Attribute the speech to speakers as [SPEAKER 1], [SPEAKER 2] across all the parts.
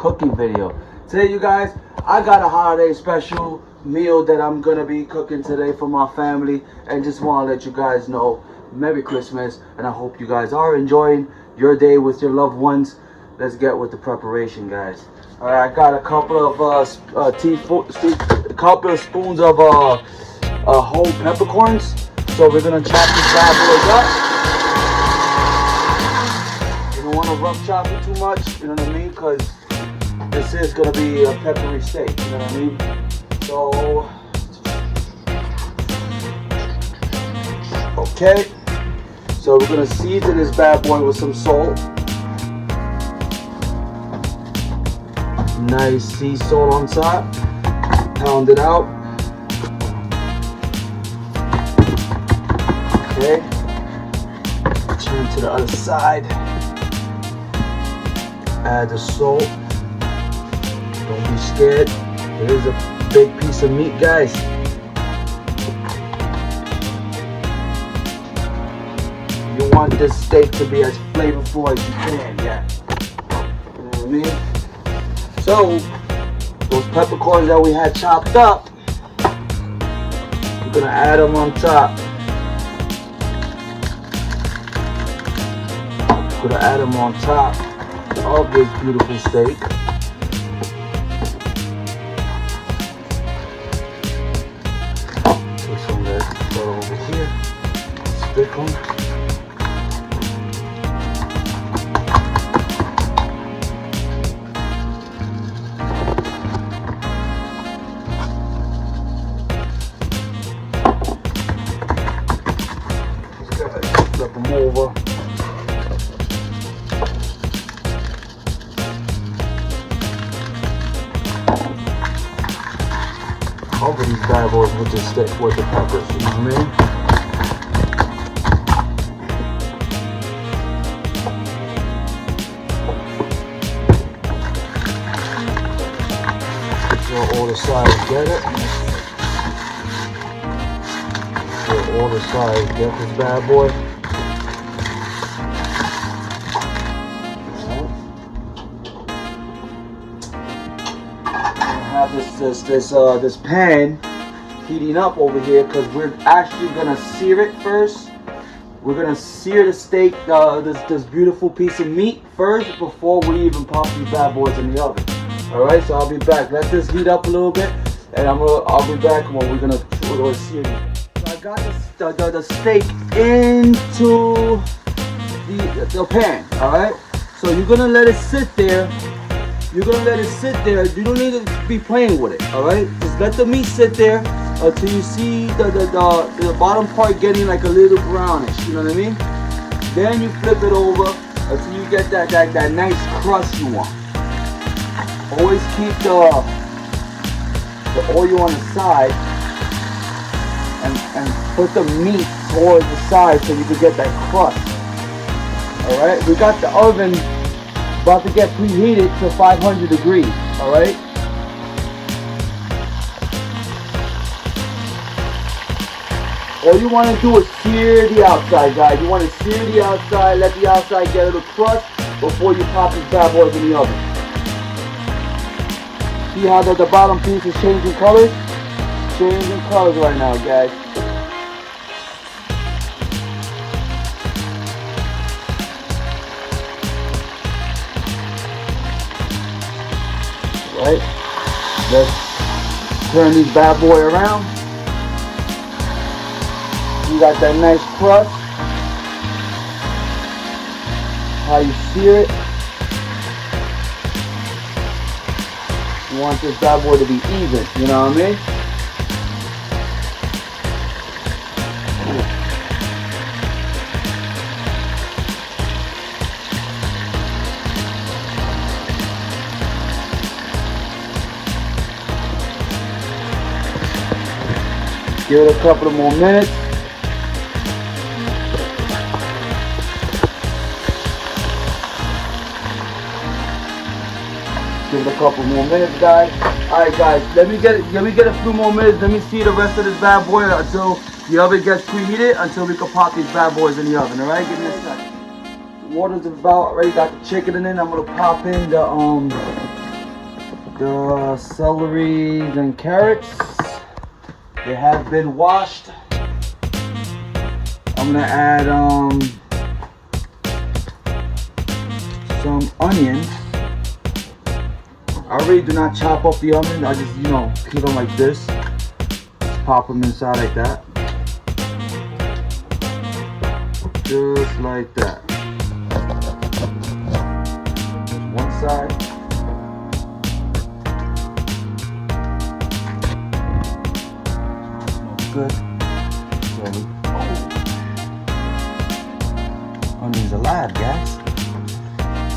[SPEAKER 1] cooking video. Today, you guys, I got a holiday special meal that I'm gonna be cooking today for my family, and just want to let you guys know Merry Christmas, and I hope you guys are enjoying your day with your loved ones. Let's get with the preparation, guys. All right, I got a couple of spoons of whole peppercorns. So we're gonna chop this bad boys up. You don't want to rough chop it too much, you know what I mean? Because this is gonna be a peppery steak, you know what I mean? So, okay. So we're gonna season this bad boy with some salt. Nice sea salt on top. Pound it out. Okay. Turn to the other side. Add the salt. Don't be scared. Here's a big piece of meat, guys. You want this steak to be as flavorful as you can, yeah. You know what I mean? So, those peppercorns that we had chopped up, we're gonna add them on top. We're gonna add them on top of this beautiful steak. This one, let's go over here. Stick them. Flip them over. Cover these bad boys with the stick, with the peppers, you know what I mean? Throw all the sides, get it? Throw all the sides, get this bad boy. Have this pan heating up over here because we're actually gonna sear it first. We're gonna sear the steak, this beautiful piece of meat first before we even pop these bad boys in the oven. All right, so I'll be back. Let this heat up a little bit, and I'll be back when we're gonna sear it. So I got the steak into the pan. All right, so you're gonna let it sit there. You're gonna let it sit there. You don't need to be playing with it, all right? Just let the meat sit there until you see the bottom part getting like a little brownish. You know what I mean? Then you flip it over until you get that nice crust you want. Always keep the oil on the side and put the meat towards the side so you can get that crust. All right? We got the oven about to get preheated to 500 degrees, all right? All you want to do is sear the outside, guys. You want to sear the outside, let the outside get a little crust before you pop these bad boys in the oven. See how the bottom piece is changing colors? Changing colors right now, guys. Right? Let's turn these bad boy around. You got that nice crust. How you sear it. You want this bad boy to be even, you know what I mean? Give it a couple of more minutes. Give it a couple more minutes, guys. All right, guys. Let me get a few more minutes. Let me see the rest of this bad boy until the oven gets preheated, until we can pop these bad boys in the oven. All right, give me a second. The water's about already got the chicken in it. I'm gonna pop in the the celery and carrots. They have been washed. I'm gonna add some onion. I really do not chop up the onion. I just, keep them like this. Just pop them inside like that. Just like that. One side. Smells good. Onions alive, guys.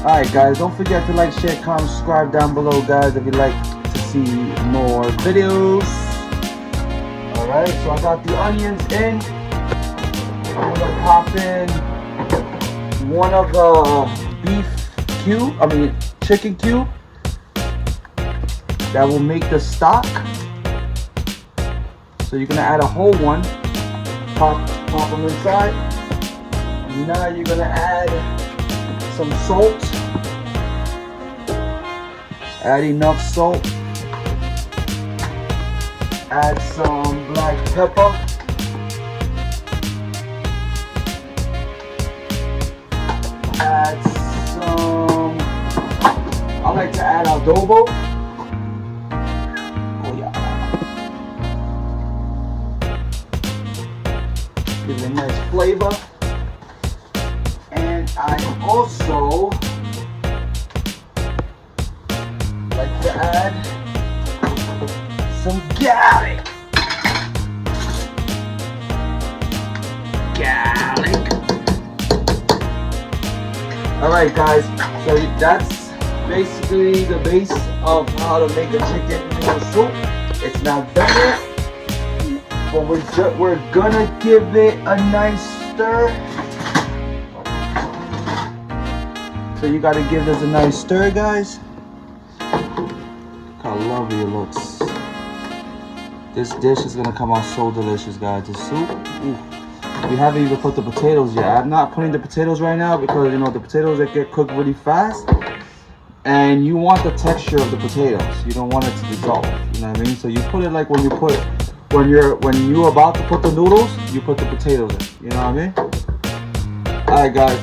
[SPEAKER 1] Alright guys, don't forget to like, share, comment, subscribe down below, guys, if you'd like to see more videos. Alright, so I got the onions in. I'm gonna pop in one of the chicken cube. That will make the stock. So you're gonna add a whole one. Pop them inside. Now you're gonna add some salt. Add enough salt. Add some black pepper. Add some, I like to add adobo. Oh yeah. Gives it a nice flavor. I also like to add some garlic. Alright guys, so that's basically the base of how to make a chicken noodle soup. It's not done yet, but we're gonna give it a nice stir. So you gotta give this a nice stir, guys. Look how lovely it looks. This dish is gonna come out so delicious, guys. The soup. Ooh. We haven't even put the potatoes yet. I'm not putting the potatoes right now because the potatoes that get cooked really fast, and you want the texture of the potatoes. You don't want it to dissolve. You know what I mean? So you put it like when you're about to put the noodles, you put the potatoes in. You know what I mean? All right, guys.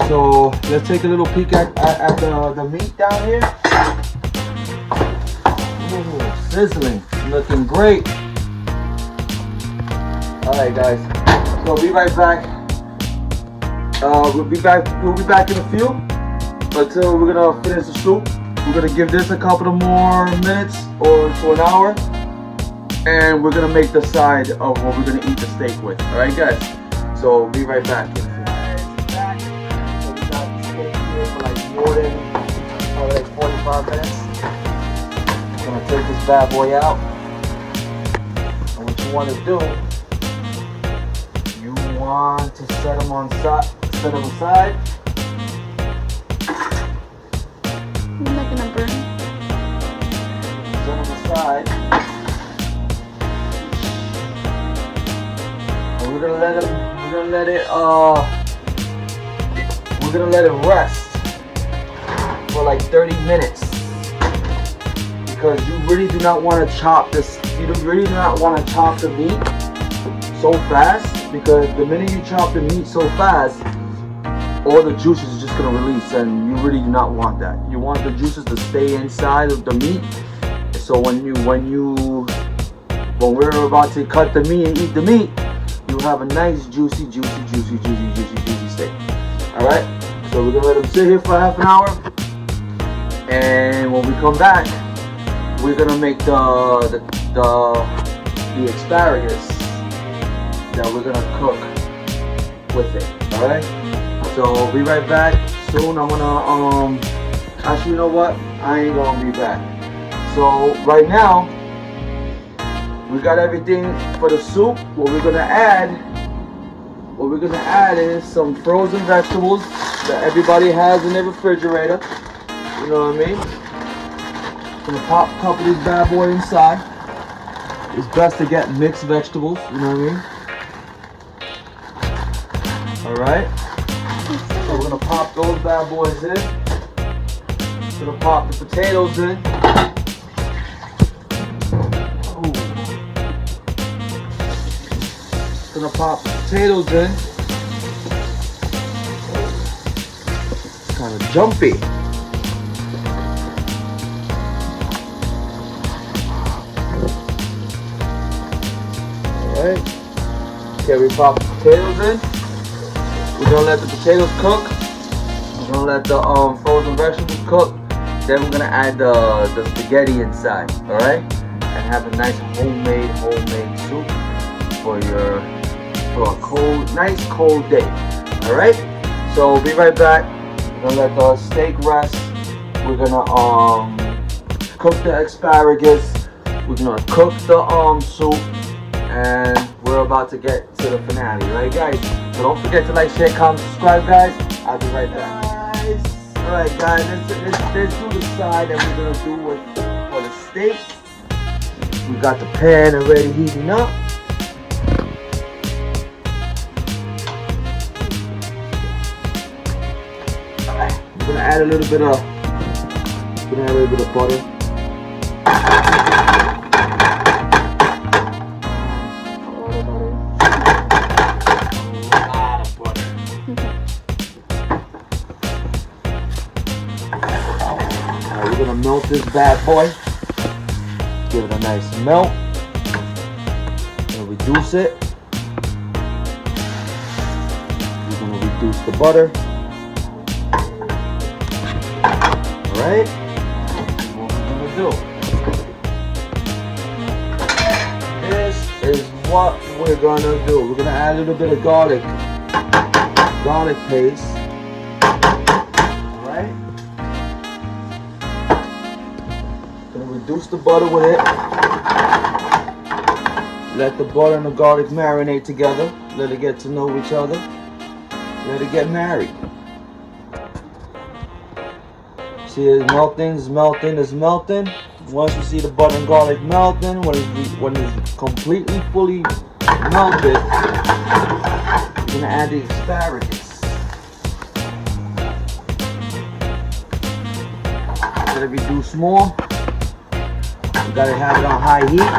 [SPEAKER 1] So let's take a little peek at the meat down here. Ooh, sizzling, looking great. All right, guys. So we'll be right back. We'll be back in a few. Until we're gonna finish the soup. We're gonna give this a couple of more minutes or to an hour, and we're gonna make the side of what we're gonna eat the steak with. All right, guys. So we'll be right back. More than probably like 45 minutes. I'm gonna take this bad boy out. And what you want to do, you want to set them aside.
[SPEAKER 2] I'm not gonna burn.
[SPEAKER 1] Set them aside. And we're gonna let it rest for like 30 minutes, because you really do not want to chop this. You really do not want to chop the meat so fast, because the minute you chop the meat so fast, all the juices are just gonna release, and you really do not want that. You want the juices to stay inside of the meat. So when we're about to cut the meat and eat the meat, you have a nice juicy steak. All right. So we're gonna let them sit here for half an hour. And when we come back, we're gonna make the asparagus that we're gonna cook with it. All right. So we'll be right back soon. I'm gonna actually, you know what? I ain't gonna be back. So right now, we got everything for the soup. What we're gonna add is some frozen vegetables that everybody has in their refrigerator. You know what I mean? Gonna pop a couple of these bad boys inside. It's best to get mixed vegetables, you know what I mean? Alright. So we're gonna pop those bad boys in. Gonna pop the potatoes in. gonna pop the potatoes in. It's kind of jumpy. Alright. Okay, we pop the potatoes in. We're gonna let the potatoes cook. We're gonna let the frozen vegetables cook. Then we're gonna add the spaghetti inside. Alright? And have a nice homemade soup for a nice cold day. Alright? So we'll be right back. We're gonna let the steak rest. We're gonna cook the asparagus. We're gonna cook the soup, and we're about to get to the finale, right guys? So don't forget to like, share, comment, subscribe guys. I'll be right back. Alright guys, let's do the side that we're gonna do for the steak. We got the pan already heating up. We're gonna add a little bit of butter. We're gonna melt this bad boy. Give it a nice melt. Gonna reduce it. We're gonna reduce the butter. Alright? What we're gonna do. This is what we're gonna do. We're gonna add a little bit of garlic paste. Alright? Reduce the butter with it. Let the butter and the garlic marinate together. Let it get to know each other. Let it get married. See, it's melting, it's melting, it's melting. Once you see the butter and garlic melting, when it's completely fully melted, you're gonna add the asparagus. Let it reduce more. Gotta have it on high heat.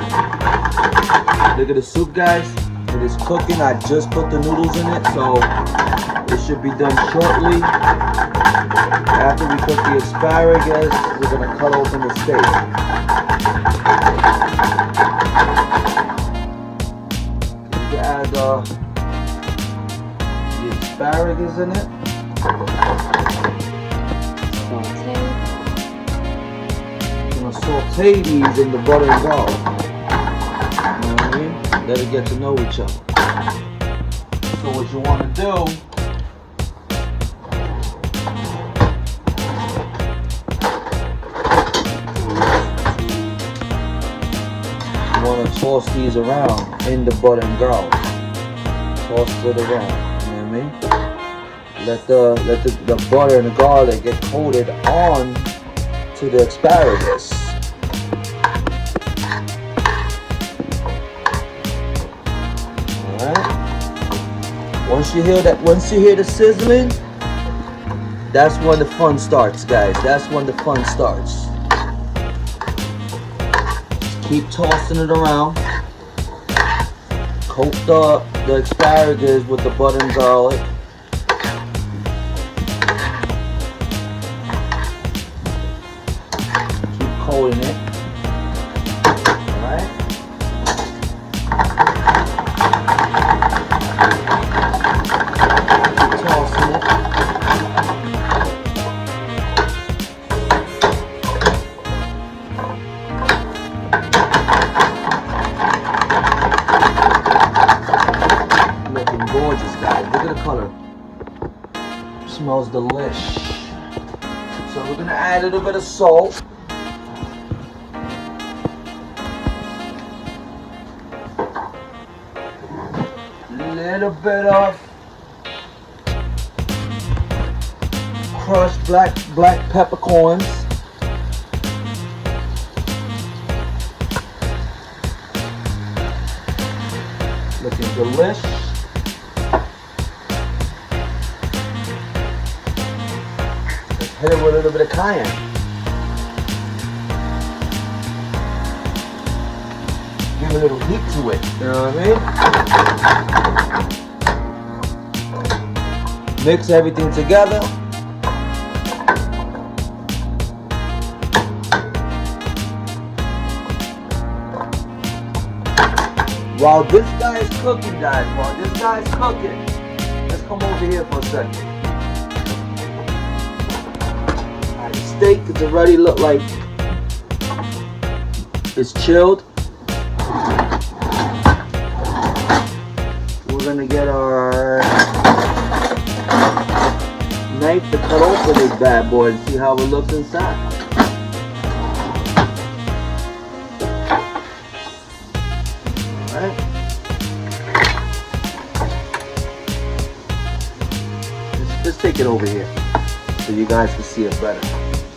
[SPEAKER 1] Look at the soup guys. It is cooking. I just put the noodles in it, so it should be done shortly. After we cook the asparagus, we're gonna cut open the steak. You add the asparagus in it. Saute these in the butter and garlic. You know what I mean? Let it get to know each other. So what you want to do, you want to toss these around in the butter and garlic. Toss it around. You know what I mean? Let the butter and the garlic get coated on to the asparagus. Alright. Once you hear the sizzling, that's when the fun starts, guys. That's when the fun starts. Just keep tossing it around. Coat the asparagus with the butter and garlic. Holding it. Alright. Tossing it. Looking gorgeous, guys. Look at the color. Smells delish. So we're gonna add a little bit of salt. Little bit of crushed black peppercorns. Looking delish. Let's hit it with a little bit of cayenne. Give a little heat to it. You know what I mean? Mix everything together. While this guy is cooking, guys, let's come over here for a second. Alright, the steak is already look like it's chilled. We're gonna get our knife to cut open this bad boy and see how it looks inside. Alright. Let's take it over here so you guys can see it better.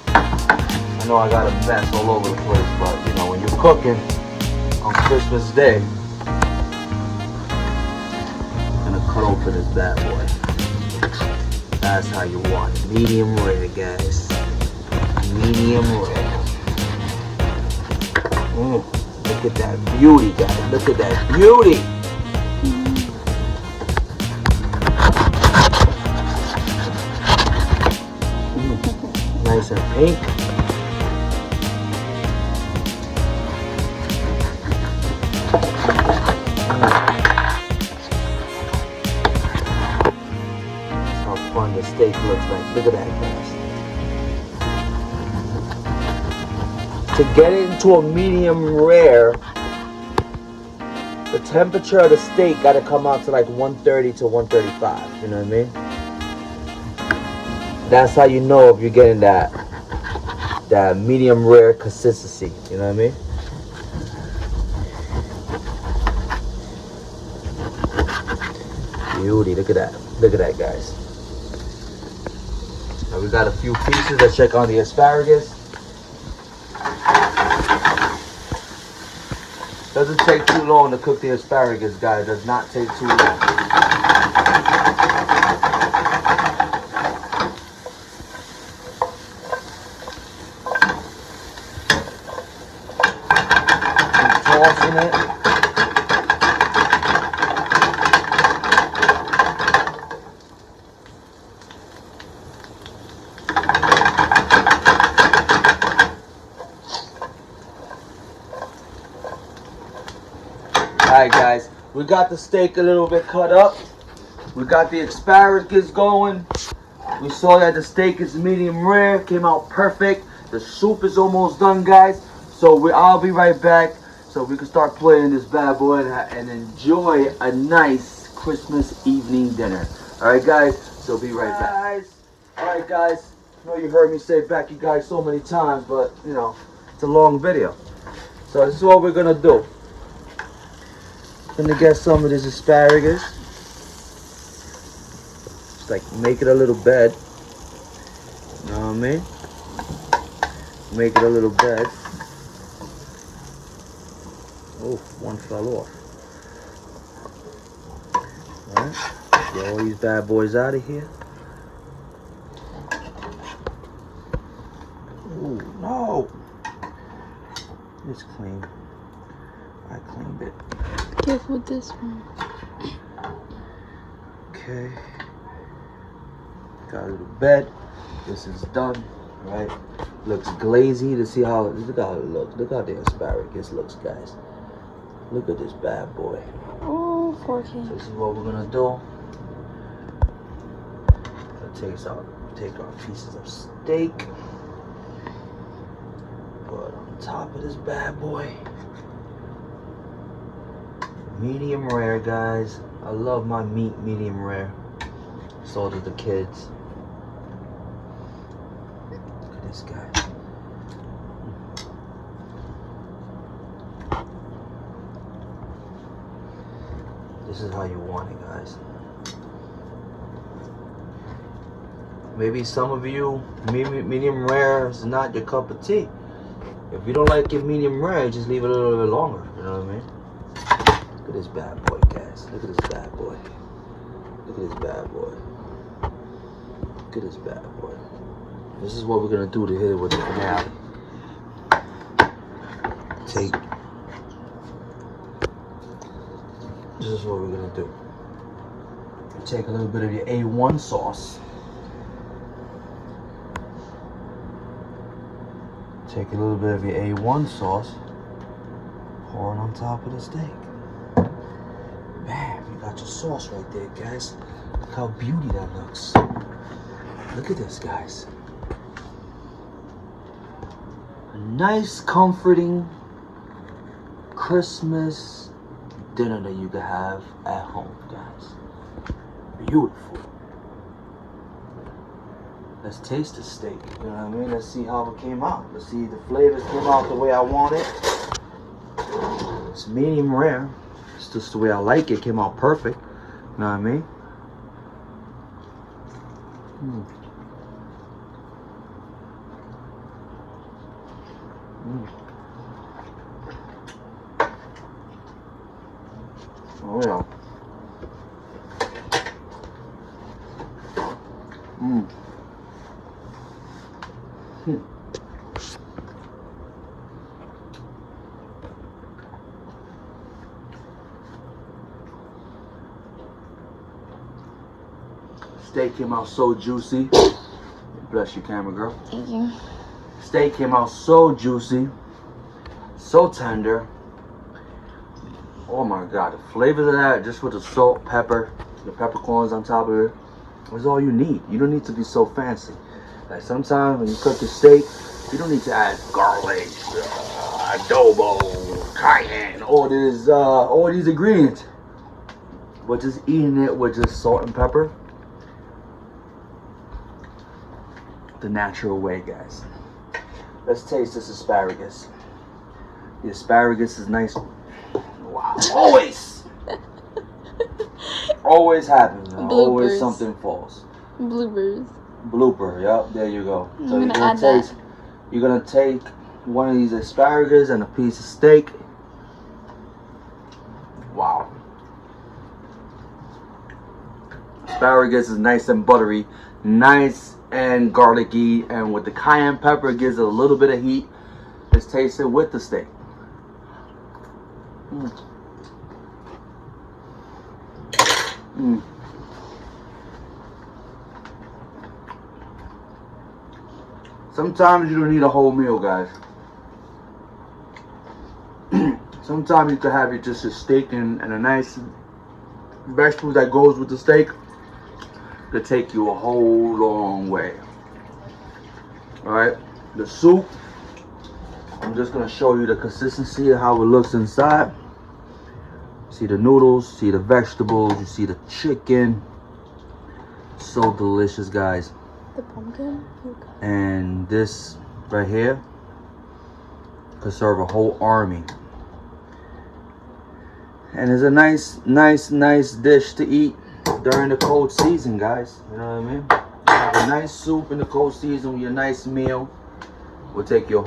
[SPEAKER 1] I know I got a mess all over the place, but you know, when you're cooking on Christmas Day, I'm gonna cut open this bad boy. That's how you want it. Medium rare, guys. Medium rare. Look at that beauty, guys. Look at that beauty. Nice and pink. That's how fun the steak looks like. Look at that, guys. To get it into a medium rare, the temperature of the steak got to come out to like 130 to 135. You know what I mean? That's how you know if you're getting that medium rare consistency. You know what I mean? Beauty, look at that. Look at that, guys. Now we got a few pieces. Let's check on the asparagus. Doesn't take too long to cook the asparagus, guys. Does not take too long. Keep tossing it. Alright guys, we got the steak a little bit cut up. We got the asparagus going. We saw that the steak is medium rare, came out perfect. The soup is almost done, guys. So I'll be right back so we can start playing this bad boy and enjoy a nice Christmas evening dinner. Alright guys, so be right back. Alright guys, I know you heard me say back you guys so many times, but you know, it's a long video. So this is what we're gonna do. Gonna get some of this asparagus. Just like make it a little bed. You know what I mean? Make it a little bed. Oh, one fell off. Alright. Get all these bad boys out of here. Oh no! It's clean. I cleaned it.
[SPEAKER 2] Careful with this one.
[SPEAKER 1] Okay. Got a little bed. This is done. Right? Looks glazy. To see how look how it looks. Look how the asparagus looks, guys. Look at this bad boy.
[SPEAKER 2] Oh, 4K.
[SPEAKER 1] So this is what we're gonna do. Take our pieces of steak. Put on top of this bad boy. Medium rare, guys. I love my meat medium rare. So do the kids. Look at this guy. This is how you want it, guys. Maybe some of you, medium rare is not your cup of tea. If you don't like it medium rare, just leave it a little bit longer. You know what I mean? Look at this bad boy, guys. Look at this bad boy. Look at this bad boy. Look at this bad boy. This is what we're gonna do to hit it with the finale. This is what we're gonna do. Take a little bit of your A1 sauce. Take a little bit of your A1 sauce. Pour it on top of the steak. Bam, you got your sauce right there, guys. Look how beauty that looks. Look at this, guys. A nice, comforting Christmas dinner that you can have at home, guys. Beautiful. Let's taste the steak. You know what I mean? Let's see how it came out. Let's see if the flavors came out the way I want it. It's medium rare. It's just the way I like it. It came out perfect. You know what I mean? Oh yeah. Steak came out so juicy. Bless you, camera girl.
[SPEAKER 2] Thank you.
[SPEAKER 1] Steak came out so juicy, so tender. Oh my God, the flavors of that, just with the salt, pepper, the peppercorns on top of it, is all you need. You don't need to be so fancy. Like sometimes when you cook your steak, you don't need to add garlic, adobo, cayenne, all these ingredients. But just eating it with just salt and pepper, the natural way, guys. Let's taste this asparagus. The asparagus is nice. Wow, always happens. Always something falls.
[SPEAKER 2] Bloopers.
[SPEAKER 1] Blooper, yep, there you go. So
[SPEAKER 2] I'm gonna add that.
[SPEAKER 1] You're gonna take one of these asparagus and a piece of steak. Wow. Asparagus is nice and buttery, nice and garlicky, and with the cayenne pepper, it gives it a little bit of heat. Let's taste it with the steak. Sometimes you don't need a whole meal, guys. Sometimes you can have just a steak and a nice vegetable that goes with the steak. Could take you a whole long way. Alright, the soup, I'm just gonna show you the consistency of how it looks inside. See the noodles, see the vegetables, you see the chicken. So delicious, guys.
[SPEAKER 2] The pumpkin? Okay.
[SPEAKER 1] And this right here could serve a whole army. And it's a nice dish to eat during the cold season, guys. You know what I mean? Have a nice soup in the cold season with your nice meal will take you a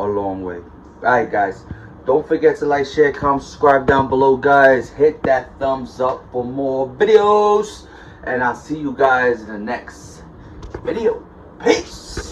[SPEAKER 1] long way. Alright, guys. Don't forget to like, share, comment, subscribe down below, guys. Hit that thumbs up for more videos. And I'll see you guys in the next video. Peace.